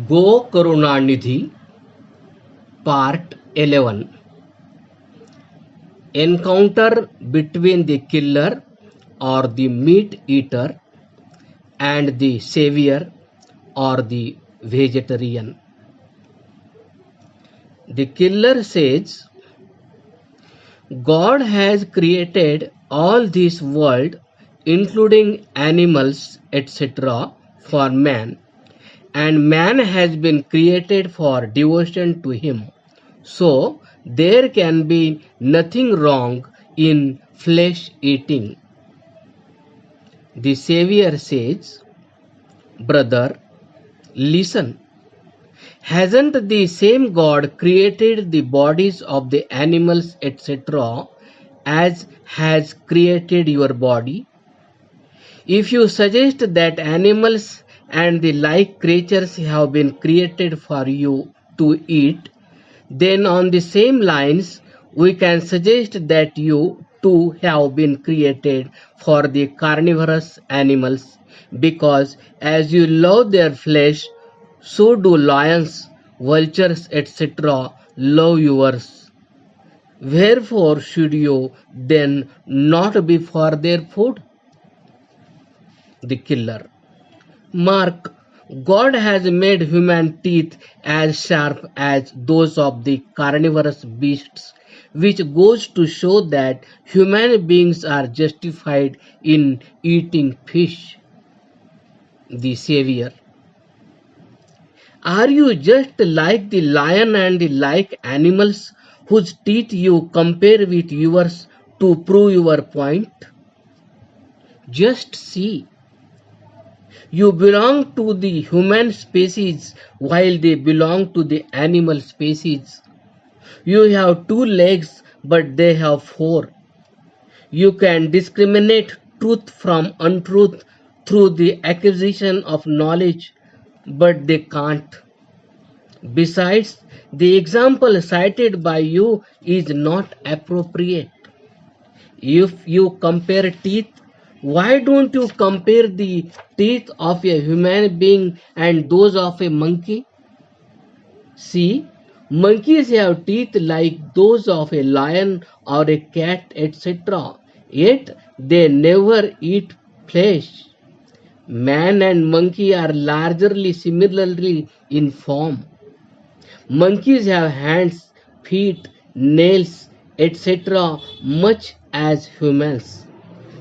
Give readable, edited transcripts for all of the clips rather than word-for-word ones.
GoKarunaNidhi Part-11 Encounter between the killer or the meat eater and the savior or the vegetarian. The killer says, God has created all this world, including animals, etc., for man, and man has been created for devotion to him. So there can be nothing wrong in flesh eating. The Savior says, brother, listen. Hasn't the same God created the bodies of the animals, etc., as has created your body? If you suggest that animals and the like creatures have been created for you to eat, then on the same lines we can suggest that you too have been created for the carnivorous animals, because as you love their flesh, so do lions, vultures, etc. love yours. Wherefore should you then not be for their food? The killer. Mark, God has made human teeth as sharp as those of the carnivorous beasts, which goes to show that human beings are justified in eating fish. The Savior. Are you just like the lion and the like animals whose teeth you compare with yours to prove your point? Just see. You belong to the human species while they belong to the animal species. You have 2 legs but they have 4. You can discriminate truth from untruth through the acquisition of knowledge, but they can't. Besides, the example cited by you is not appropriate. If you compare teeth, why don't you compare the teeth of a human being and those of a monkey? See, monkeys have teeth like those of a lion or a cat, etc., yet they never eat flesh. Man and monkey are largely similarly in form. Monkeys have hands, feet, nails, etc., much as humans.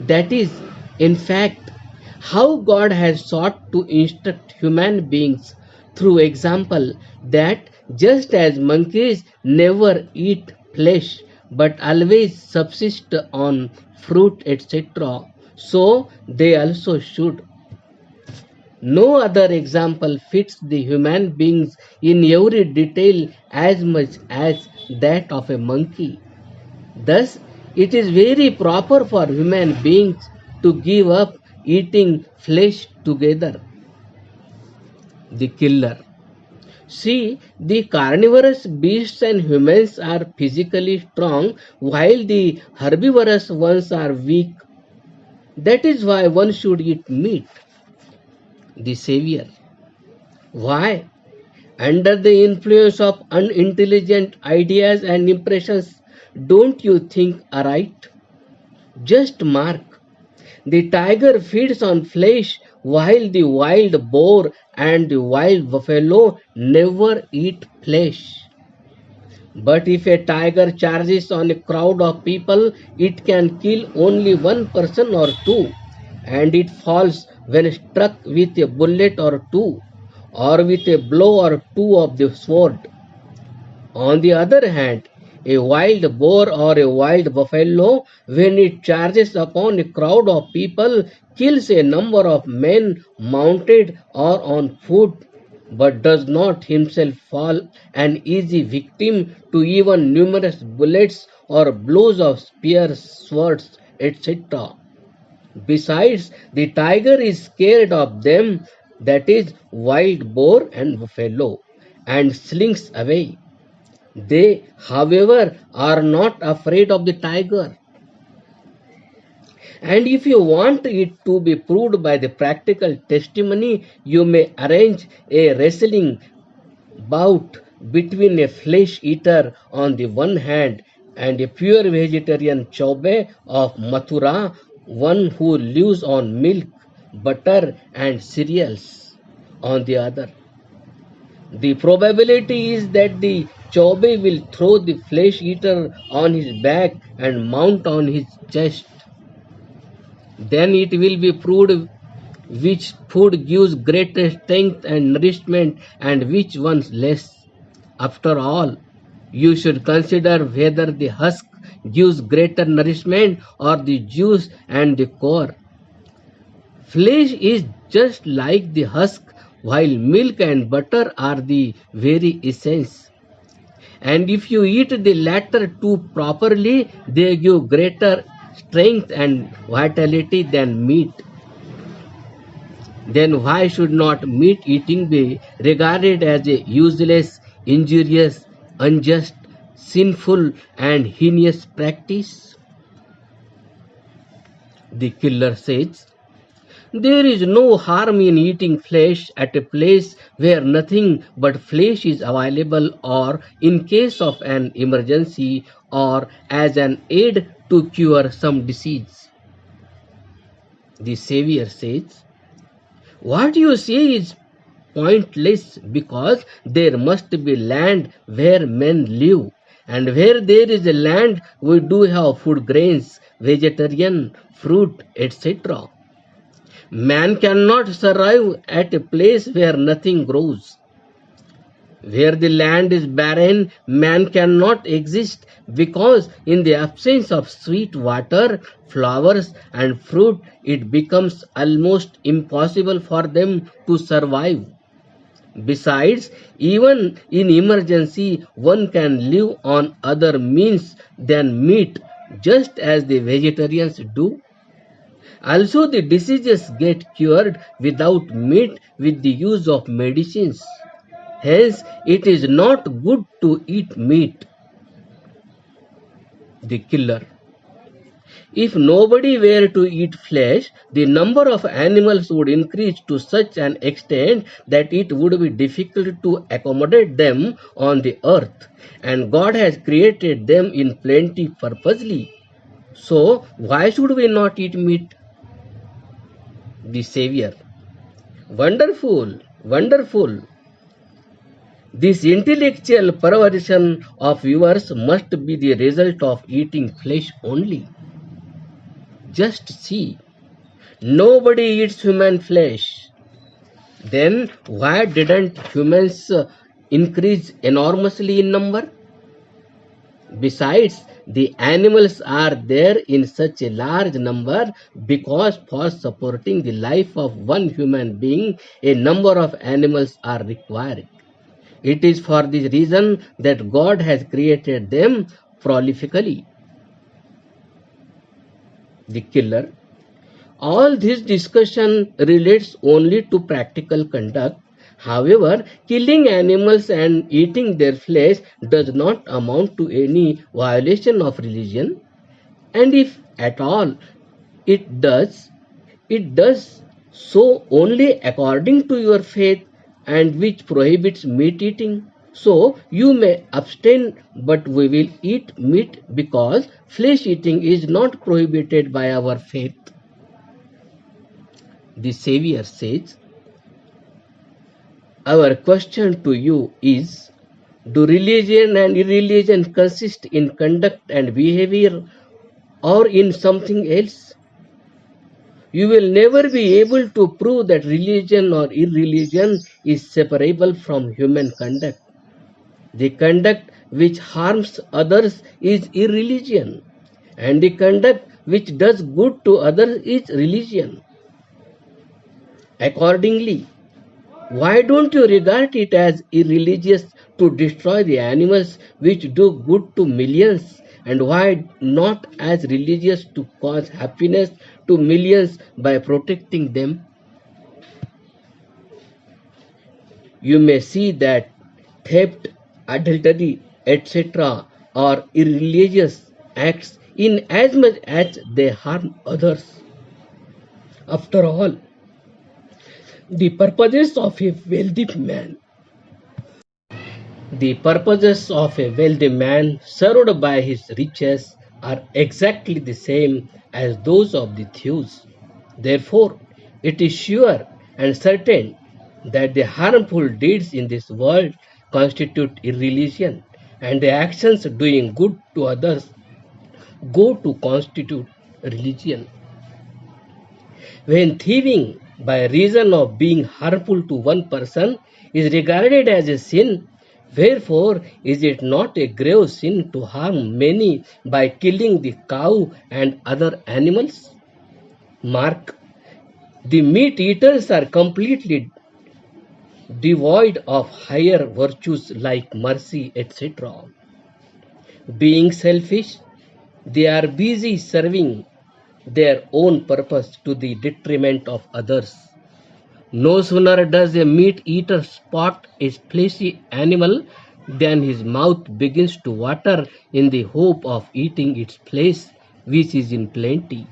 That is, in fact, how God has sought to instruct human beings through example, that just as monkeys never eat flesh but always subsist on fruit, etc., so they also should. No other example fits the human beings in every detail as much as that of a monkey. Thus, it is very proper for human beings to give up eating flesh together. The killer. See, the carnivorous beasts and humans are physically strong while the herbivorous ones are weak. That is why one should eat meat. The Savior. Why? Under the influence of unintelligent ideas and impressions, don't you think aright? Just mark. The tiger feeds on flesh while the wild boar and the wild buffalo never eat flesh. But if a tiger charges on a crowd of people, it can kill only one person or 2, and it falls when struck with a bullet or 2, or with a blow or 2 of the sword. On the other hand, a wild boar or a wild buffalo, when it charges upon a crowd of people, kills a number of men mounted or on foot, but does not himself fall an easy victim to even numerous bullets or blows of spears, swords, etc. Besides, the tiger is scared of them, that is, wild boar and buffalo, and slinks away. They, however, are not afraid of the tiger. And if you want it to be proved by the practical testimony, you may arrange a wrestling bout between a flesh eater on the one hand and a pure vegetarian Chaube of Mathura, one who lives on milk, butter, and cereals, on the other. The probability is that the Chaube will throw the flesh eater on his back and mount on his chest. Then it will be proved which food gives greater strength and nourishment and which ones less. After all, you should consider whether the husk gives greater nourishment or the juice and the core. Flesh is just like the husk, while milk and butter are the very essence. And if you eat the latter two properly, they give greater strength and vitality than meat. Then why should not meat eating be regarded as a useless, injurious, unjust, sinful, and heinous practice? The killer says, there is no harm in eating flesh at a place where nothing but flesh is available, or in case of an emergency, or as an aid to cure some disease. The Savior says, what you say is pointless, because there must be land where men live, and where there is a land we do have food grains, vegetarian, fruit, etc. Man cannot survive at a place where nothing grows. Where the land is barren, man cannot exist, because in the absence of sweet water, flowers, and fruit, it becomes almost impossible for them to survive. Besides, even in emergency, one can live on other means than meat, just as the vegetarians do. Also, the diseases get cured without meat with the use of medicines. Hence, it is not good to eat meat. The killer. If nobody were to eat flesh, the number of animals would increase to such an extent that it would be difficult to accommodate them on the earth, and God has created them in plenty purposely. So, why should we not eat meat? The Savior. Wonderful, wonderful. This intellectual perversion of yours must be the result of eating flesh only. Just see, nobody eats human flesh. Then why didn't humans increase enormously in number? Besides, the animals are there in such a large number because for supporting the life of one human being, a number of animals are required. It is for this reason that God has created them prolifically. The killer. All this discussion relates only to practical conduct. However, killing animals and eating their flesh does not amount to any violation of religion, and if at all it does so only according to your faith, and which prohibits meat eating. So you may abstain, but we will eat meat because flesh eating is not prohibited by our faith. The Savior says, our question to you is, do religion and irreligion consist in conduct and behavior, or in something else? You will never be able to prove that religion or irreligion is separable from human conduct. The conduct which harms others is irreligion, and the conduct which does good to others is religion. Accordingly, why don't you regard it as irreligious to destroy the animals which do good to millions, and why not as religious to cause happiness to millions by protecting them? You may see that theft, adultery, etc. are irreligious acts in as much as they harm others. After all, the purposes of a wealthy man The purposes of a wealthy man served by his riches are exactly the same as those of the thieves. Therefore, it is sure and certain that the harmful deeds in this world constitute irreligion, and the actions doing good to others go to constitute religion. When thieving by reason of being harmful to one person is regarded as a sin, wherefore is it not a grave sin to harm many by killing the cow and other animals? Mark, the meat eaters are completely devoid of higher virtues like mercy, etc. Being selfish, they are busy serving their own purpose to the detriment of others. No sooner does a meat eater spot a fleshy animal than his mouth begins to water in the hope of eating its flesh, which is in plenty.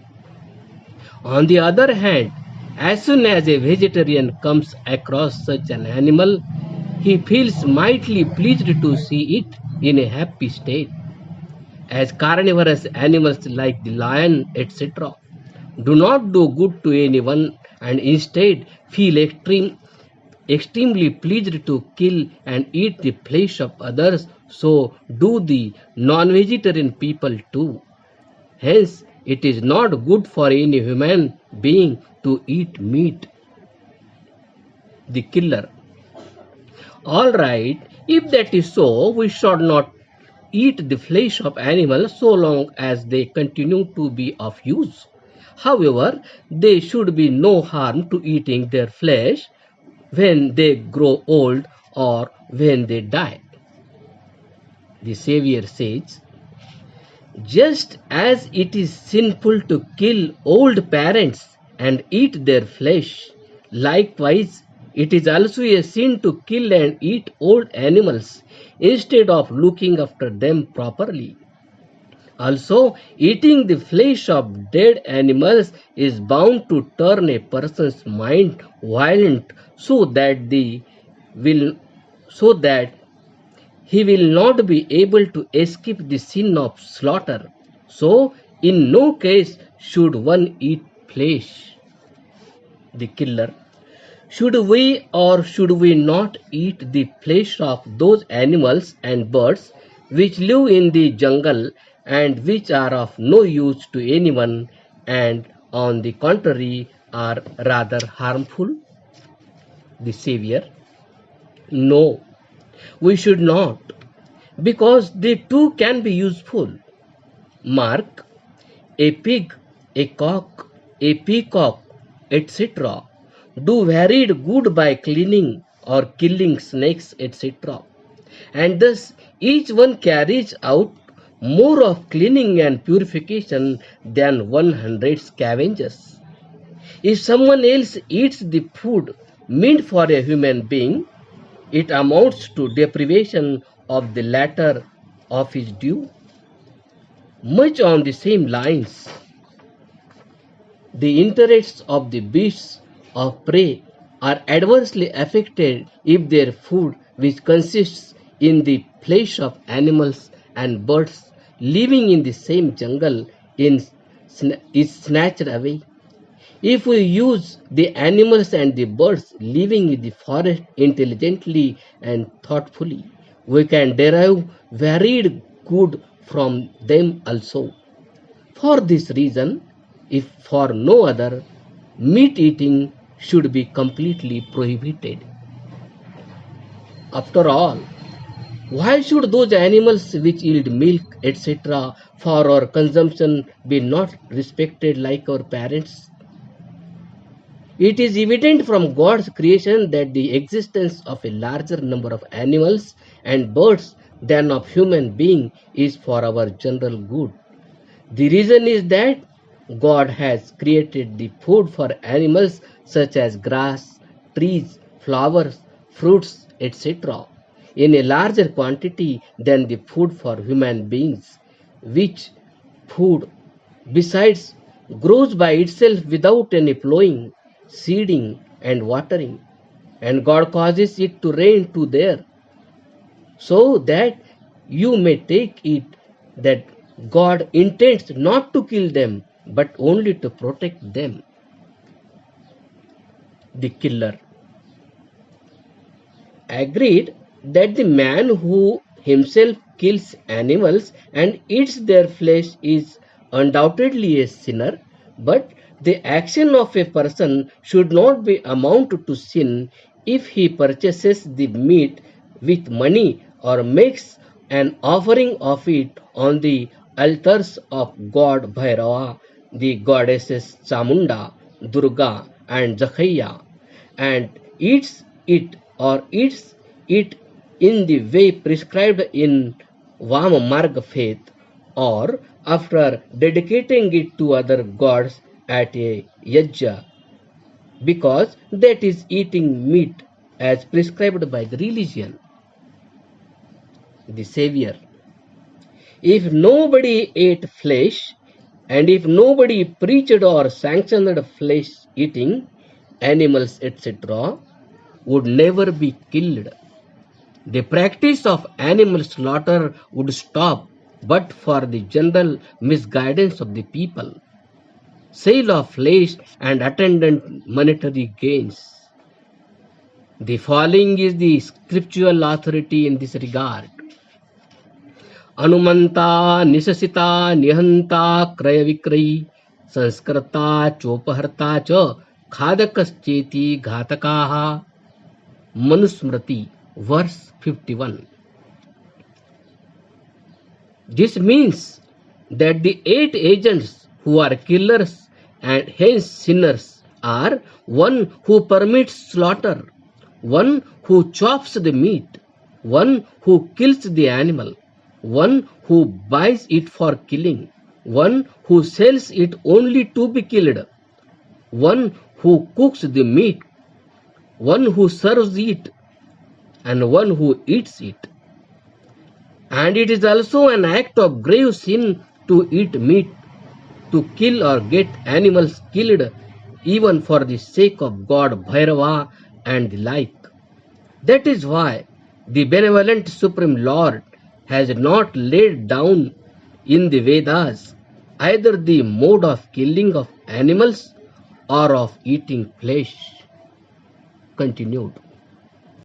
On the other hand, as soon as a vegetarian comes across such an animal, he feels mightily pleased to see it in a happy state. As carnivorous animals like the lion, etc., do not do good to anyone and instead feel extremely pleased to kill and eat the flesh of others, so do the non-vegetarian people too. Hence, it is not good for any human being to eat meat. The killer. Alright, if that is so, we should not eat the flesh of animals so long as they continue to be of use. However, there should be no harm to eating their flesh when they grow old or when they die. The Savior says, just as it is sinful to kill old parents and eat their flesh, likewise it is also a sin to kill and eat old animals instead of looking after them properly. Also, eating the flesh of dead animals is bound to turn a person's mind violent so that he will not be able to escape the sin of slaughter. So, in no case should one eat flesh. The killer. Should we or should we not eat the flesh of those animals and birds which live in the jungle and which are of no use to anyone and on the contrary are rather harmful? The Savior. No, we should not, because they too can be useful. Mark, a pig, a cock, a peacock, etc. do varied good by cleaning or killing snakes, etc. And thus each one carries out more of cleaning and purification than 100 scavengers. If someone else eats the food meant for a human being, it amounts to deprivation of the latter of his due. Much on the same lines, the interests of the beasts of prey are adversely affected if their food, which consists in the flesh of animals and birds living in the same jungle, is snatched away. If we use the animals and the birds living in the forest intelligently and thoughtfully, we can derive varied good from them also. For this reason, if for no other, meat eating should be completely prohibited. After all, why should those animals which yield milk, etc., for our consumption be not respected like our parents? It is evident from God's creation that the existence of a larger number of animals and birds than of human being is for our general good. The reason is that God has created the food for animals such as grass, trees, flowers, fruits, etc. in a larger quantity than the food for human beings, which food, besides, grows by itself without any plowing, seeding, and watering, and God causes it to rain to there, so that you may take it that God intends not to kill them, but only to protect them. The killer agreed that the man who himself kills animals and eats their flesh is undoubtedly a sinner, but the action of a person should not be amount to sin if he purchases the meat with money or makes an offering of it on the altars of God Bhairava, the goddesses Chamunda, Durga, and Jakhaya, and eats it or eats it in the way prescribed in Vamamarga faith, or after dedicating it to other gods at a yajna, because that is eating meat as prescribed by the religion. The Savior: if nobody ate flesh, and if nobody preached or sanctioned flesh eating, animals, etc., would never be killed. The practice of animal slaughter would stop but for the general misguidance of the people, sale of flesh, and attendant monetary gains. The following is the scriptural authority in this regard. अनुमंता निशसिता निहंता क्रय विक्रयी संस्कृता चोपहर्ता च खादकश्चेति घातकाः. Manusmriti, verse 51. This means that the 8 agents who are killers and hence sinners are: one who permits slaughter, one who chops the meat, one who kills the animal, one who buys it for killing, one who sells it only to be killed, one who cooks the meat, one who serves it, and one who eats it. And it is also an act of grave sin to eat meat, to kill or get animals killed, even for the sake of God Bhairava and the like. That is why the benevolent Supreme Lord has not laid down in the Vedas either the mode of killing of animals or of eating flesh. Continued.